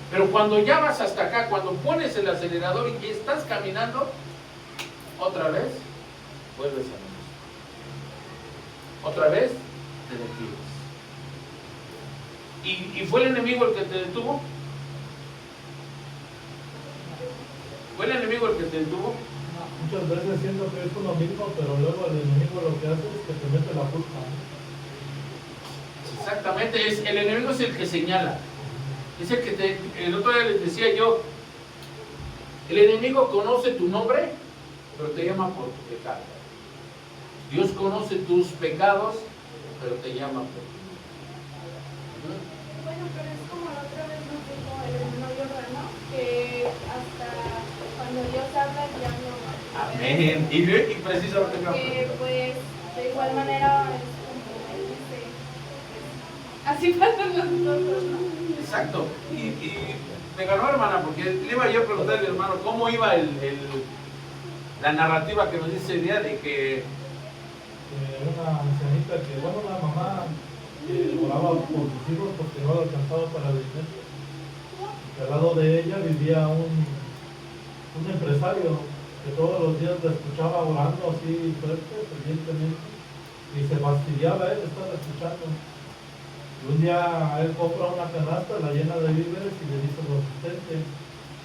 Pero cuando ya vas hasta acá, cuando pones el acelerador y que estás caminando, otra vez vuelves a lo mismo. Otra vez te detienes. ¿Y fue el enemigo el que te detuvo? ¿Fue el enemigo el que te detuvo? Muchas veces siento que es lo mismo, pero luego el enemigo lo que hace es que te mete la culpa. Exactamente, el enemigo es el que señala. Es el que el otro día les decía yo, el enemigo conoce tu nombre, pero te llama por tu pecado. Dios conoce tus pecados, pero te llama por tu pecado. Bueno, pero es como la otra vez nos dijo el hermano Giordano, que hasta cuando Dios habla ya no. Amén. Y precisamente que pues de igual manera es como él dice, así pasan los nosotros, ¿no? Exacto. Y me ganó, hermana, porque le iba yo a preguntar al hermano cómo iba la narrativa que nos dice el día de que una ancianita que, bueno, una mamá oraba por sus hijos porque no lo alcanzaba para el alimento. Al lado de ella vivía un empresario que todos los días la escuchaba orando así fuerte, fervientemente, y se fastidiaba él estar escuchando. Y un día él compra una canasta, la llena de víveres y le dice al asistente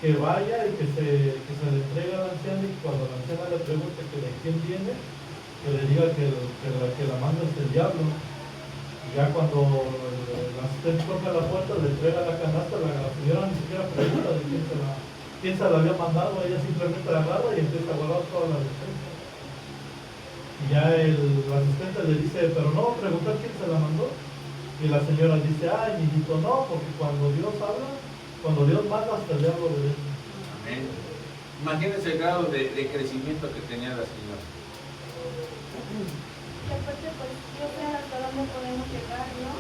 que vaya y que se le entregue a la anciana, y cuando la anciana le pregunte que de quién viene, que le diga que la manda es el diablo. Y ya cuando el asistente toca la puerta, le entrega la canasta, la señora ni siquiera pregunta de quién se la había mandado, ella simplemente la agarra y empieza a guardar toda la despensa. Y ya el asistente le dice, pero no, preguntar quién se la mandó. Y la señora dice, ay, mijito, no, porque cuando Dios habla, cuando Dios manda, hasta el diablo obedece. Amén. Imagínense el grado de crecimiento que tenía la señora. Y aparte pues Dios sabe hasta dónde podemos llegar, ¿no?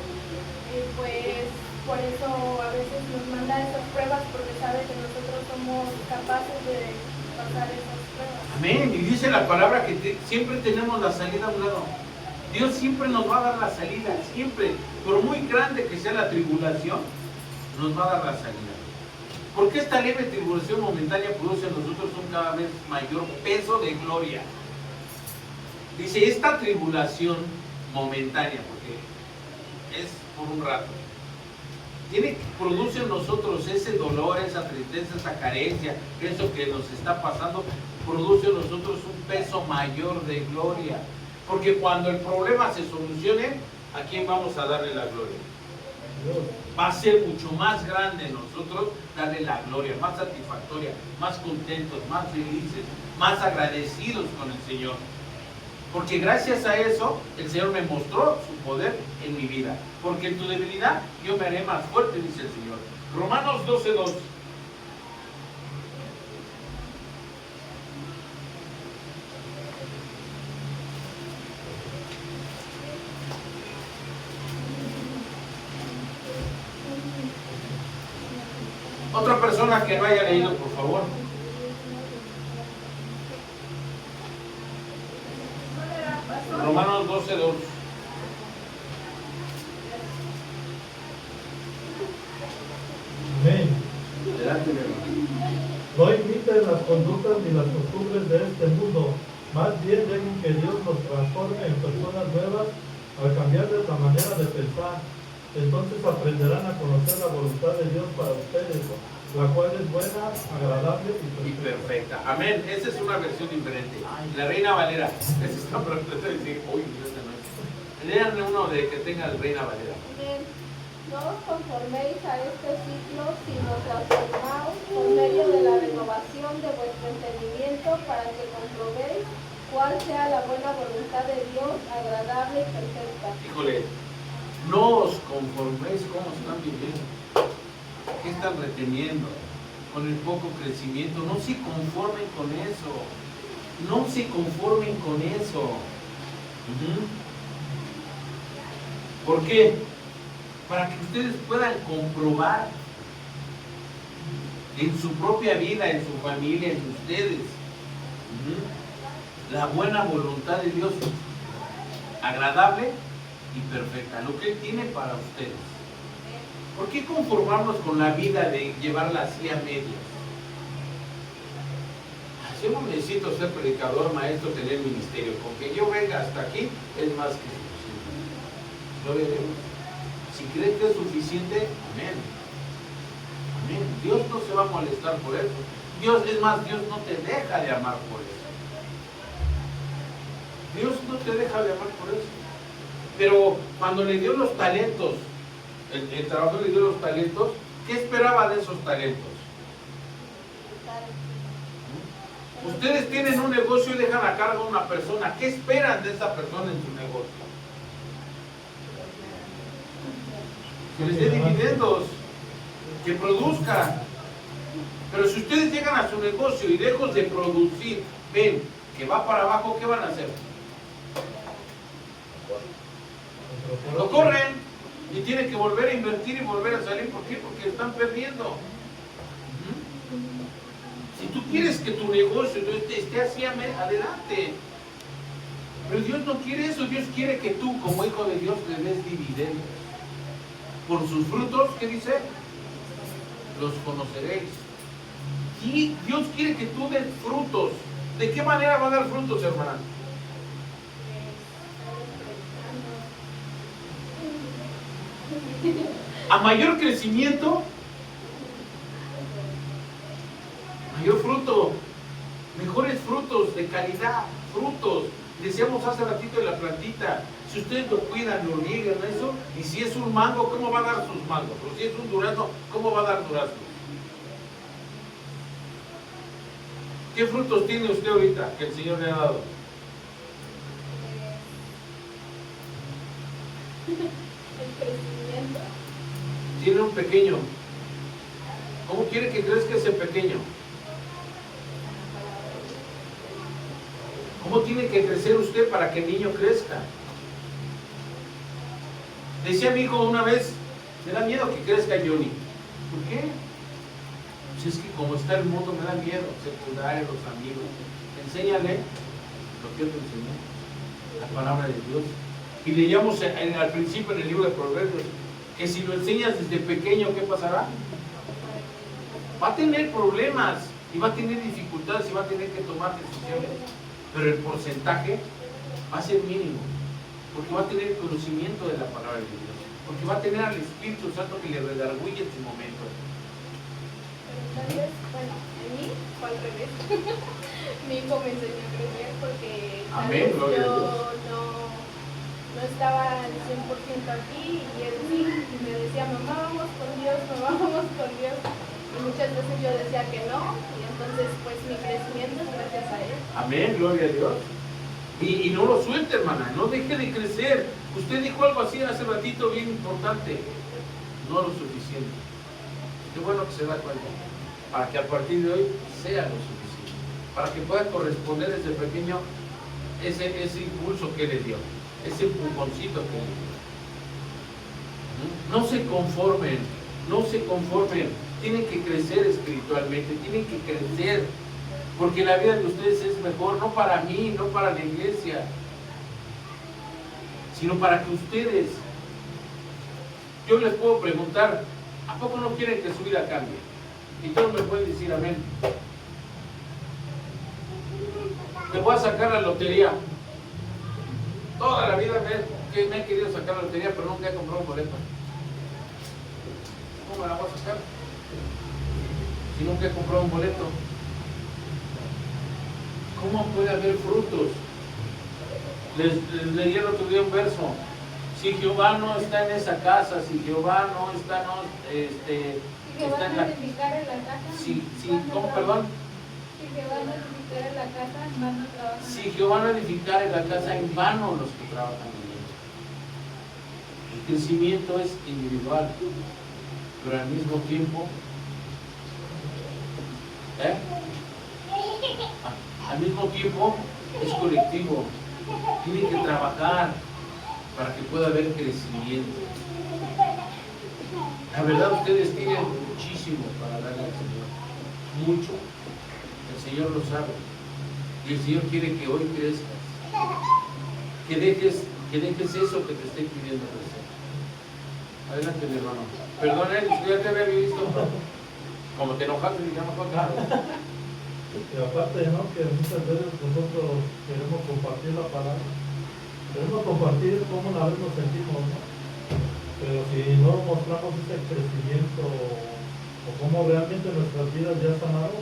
Y pues por eso a veces nos manda esas pruebas, porque sabe que nosotros somos capaces de pasar esas pruebas. Amén. Y dice la palabra que siempre tenemos la salida a un lado. Dios siempre nos va a dar la salida, siempre. Por muy grande que sea la tribulación, nos va a dar la salida. Porque esta leve tribulación momentánea produce en nosotros un cada vez mayor peso de gloria. Dice, esta tribulación momentánea, porque es por un rato, produce en nosotros ese dolor, esa tristeza, esa carencia, eso que nos está pasando, produce en nosotros un peso mayor de gloria. Porque cuando el problema se solucione, ¿a quién vamos a darle la gloria? Va a ser mucho más grande en nosotros darle la gloria, más satisfactoria, más contentos, más felices, más agradecidos con el Señor. Porque gracias a eso el Señor me mostró su poder en mi vida. Porque en tu debilidad yo me haré más fuerte, dice el Señor. Romanos 12:2. Otra persona que no haya leído, por favor. Romanos 12:2. Amén. Adelante, mi hermano. No imiten las conductas ni las costumbres de este mundo, más bien dejen que Dios los transforme en personas nuevas al cambiarles la manera de pensar. Entonces aprenderán a conocer la voluntad de Dios para ustedes, la cual es buena, agradable Y perfecta. Amén. Esa es una versión diferente. La Reina Valera. Esa está perfecta. Uy, esta no es. Lean uno de que tenga el Reina Valera. Amén. No os conforméis a este siglo, sino transformaos por medio de la renovación de vuestro entendimiento para que comprobéis cuál sea la buena voluntad de Dios, agradable y perfecta. Híjole, no os conforméis como están viviendo. ¿Qué están reteniendo? Con el poco crecimiento. No se conformen con eso. No se conformen con eso. ¿Por qué? Para que ustedes puedan comprobar en su propia vida, en su familia, en ustedes, la buena voluntad de Dios, agradable y perfecta, lo que Él tiene para ustedes. ¿Por qué conformarnos con la vida de llevarla así a medias? Yo no necesito ser predicador, maestro, tener ministerio. Con que yo venga hasta aquí es más que suficiente. Lo veremos. Si creen que es suficiente, amén. Amén. Dios no se va a molestar por eso. Dios, es más, Dios no te deja de amar por eso. Dios no te deja de amar por eso. Pero cuando le dio los talentos, el trabajador le dio los talentos, ¿qué esperaba de esos talentos? Ustedes tienen un negocio y dejan a cargo a una persona. ¿Qué esperan de esa persona en su negocio? Que les dé dividendos, que produzca. Pero si ustedes llegan a su negocio y lejos de producir, ven que va para abajo, ¿qué van a hacer? Lo corren y tienen que volver a invertir y volver a salir. ¿Por qué? Porque están perdiendo. Si tú quieres que tu negocio esté así adelante, pero Dios no quiere eso. Dios quiere que tú, como hijo de Dios, le des dividendos. Por sus frutos, ¿qué dice? Los conoceréis. Y Dios quiere que tú des frutos. ¿De qué manera va a dar frutos, hermana? A mayor crecimiento, mayor fruto, mejores frutos de calidad, frutos. Decíamos hace ratito de la plantita, si ustedes lo cuidan, lo riegan, eso, y si es un mango, ¿cómo va a dar sus mangos? O si es un durazno, ¿cómo va a dar duraznos? ¿Qué frutos tiene usted ahorita que el Señor le ha dado? El crecimiento. Tiene un pequeño. ¿Cómo quiere que crezca ese pequeño? ¿Cómo tiene que crecer usted para que el niño crezca? Decía mi hijo una vez, me da miedo que crezca Johnny. ¿Por qué? Pues es que como está el mundo me da miedo, secundaria, los amigos. Enséñale lo que él te enseñó, la palabra de Dios. Y leíamos al principio en el libro de Proverbios, que si lo enseñas desde pequeño, ¿qué pasará? Va a tener problemas y va a tener dificultades y va a tener que tomar decisiones. Pero el porcentaje va a ser mínimo, porque va a tener conocimiento de la palabra de Dios, porque va a tener al Espíritu Santo que le redarguye en su momento. Pero tal vez, bueno, en mí fue al revés. Mi hijo me enseñó a crecer porque tal Amén, vez gloria a yo Dios. no no estaba al 100% aquí y él sí, y me decía, mamá, vamos con Dios, mamá, vamos con Dios. Y muchas veces yo decía que no, y entonces pues mi crecimiento es gracias a él. Amén, gloria a Dios. Y no lo suelte, hermana, no deje de crecer. Usted dijo algo así hace ratito bien importante, no lo suficiente. Qué bueno que se da cuenta, para que a partir de hoy sea lo suficiente, para que pueda corresponder desde pequeño ese impulso que le dio, ese empujoncito que le dio. No se conformen, no se conformen, tienen que crecer espiritualmente, tienen que crecer, porque la vida de ustedes es mejor, no para mí, no para la iglesia, sino para que ustedes, yo les puedo preguntar, ¿a poco no quieren que su vida cambie? Y todos me pueden decir amén. Me voy a sacar la lotería. Toda la vida me he querido sacar la lotería, pero nunca he comprado un boleto. ¿Cómo me la voy a sacar? Si nunca he comprado un boleto. ¿Cómo puede haber frutos? Les leí el otro día un verso. Si Jehová no está en esa casa, si Jehová no está, Jehová no edificara la casa. ¿Cómo, perdón? Si Jehová no edificara la casa, en vano trabajan. Si Jehová no edificara la casa, en vano los que trabajan en ella. El crecimiento es individual, pero al mismo tiempo, al mismo tiempo es colectivo. Tienen que trabajar para que pueda haber crecimiento. La verdad, ustedes tienen muchísimo para darle al Señor, mucho. El Señor lo sabe, y el Señor quiere que hoy crezcas, que dejes eso que te esté pidiendo crecer. Adelante, mi hermano. Perdón, ya te había visto. Como te enojaste, digamos, claro. Y aparte, ¿no? Que muchas veces nosotros queremos compartir la palabra, queremos compartir cómo una vez nos sentimos, ¿no? Pero si no mostramos ese crecimiento o cómo realmente nuestras vidas ya están algo,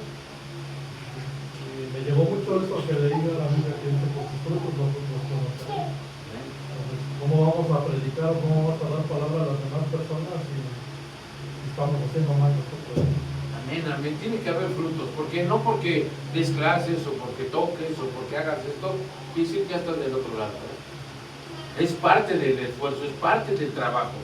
y me llegó mucho eso que leí a la Biblia que dice, por sus frutos los conoceremos. Entonces, ¿cómo vamos a predicar, cómo vamos a dar palabra a las demás personas si estamos haciendo mal nosotros? Amén, amén. Tiene que haber frutos, porque no porque des clases o porque toques o porque hagas esto, quiere decir que ya estás del otro lado. Es parte del esfuerzo, es parte del trabajo.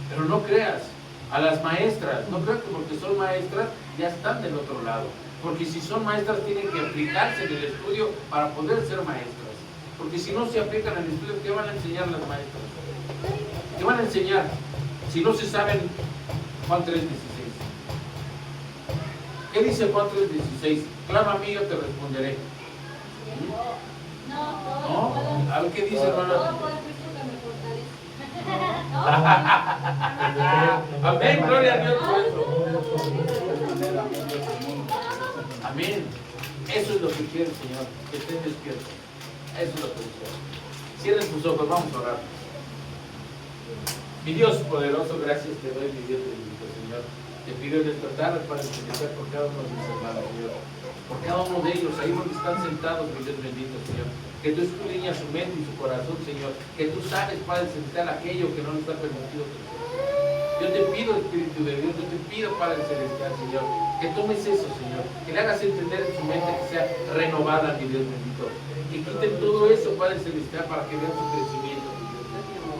Pero no creas, a las maestras, no creas que porque son maestras ya están del otro lado. Porque si son maestras tienen que aplicarse en el estudio para poder ser maestras. Porque si no se aplican en el estudio, ¿qué van a enseñar las maestras? ¿Qué van a enseñar si no se saben Juan 3:16? ¿Qué dice Juan 3:16? Clama a mí, yo te responderé. ¿No? A ver qué dice, hermana. Amén, gloria a Dios por eso. Amén. Eso es lo que quiere el Señor, que estén despiertos. Eso es lo que quiere. Cierren sus ojos, vamos a orar. Mi Dios poderoso, gracias te doy, mi Dios bendito, Señor. Te pido en esta tarde para empezar por cada uno de mis hermanos, Señor. Por cada uno de ellos, ahí donde están sentados, mi Dios bendito, Señor. Que tú escudriñas su mente y su corazón, Señor. Que tú sabes, Padre Celestial, aquello que no nos está permitido crecer. Yo te pido, Espíritu de Dios, yo te pido, Padre Celestial, Señor, que tomes eso, Señor. Que le hagas entender en su mente que sea renovada, mi Dios bendito. Que quiten todo eso, Padre Celestial, para que vean su crecimiento, mi Dios bendito.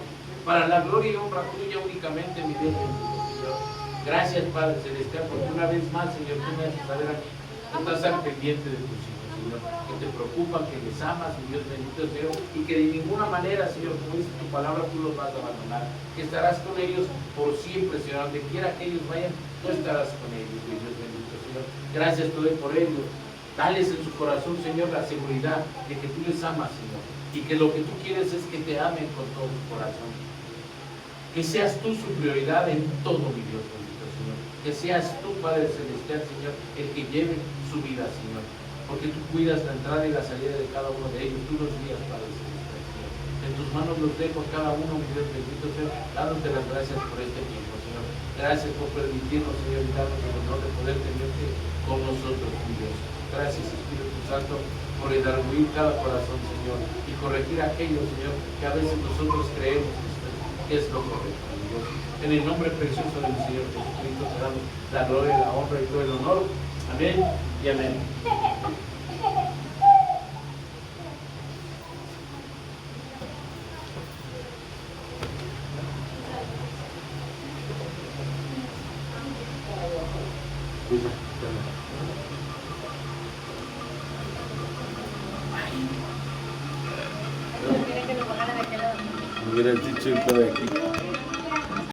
Para la gloria y honra tuya únicamente, mi Dios bendito, Señor. Gracias, Padre Celestial, porque una vez más, Señor, tú me haces saber aquí. Tú estás al pendiente de tus hijos, Señor, que te preocupan, que les amas, mi Dios bendito, Señor, y que de ninguna manera, Señor, como dice tu palabra, tú los vas a abandonar, que estarás con ellos por siempre, Señor, donde quiera que ellos vayan, tú estarás con ellos, mi Dios bendito, Señor. Gracias te doy por ellos. Dales en su corazón, Señor, la seguridad de que tú les amas, Señor, y que lo que tú quieres es que te amen con todo su corazón. Que seas tú su prioridad en todo, mi Dios bendito, Señor. Que seas tú, Padre Celestial, Señor, el que lleve su vida, Señor. Porque tú cuidas la entrada y la salida de cada uno de ellos. Tú los guías, Padre Celestial, Señor. En tus manos los dejo a cada uno, mi Dios bendito, Señor, dándote las gracias por este tiempo, Señor. Gracias por permitirnos, Señor, y darnos el honor de poder tenerte con nosotros, mi Dios. Gracias, Espíritu Santo, por redarguir cada corazón, Señor, y corregir aquello, Señor, que a veces nosotros creemos que es lo correcto, Dios. En el nombre precioso del Señor Jesucristo te damos la gloria, la honra y todo el honor. Amén y amén. Mira el dicho de aquí.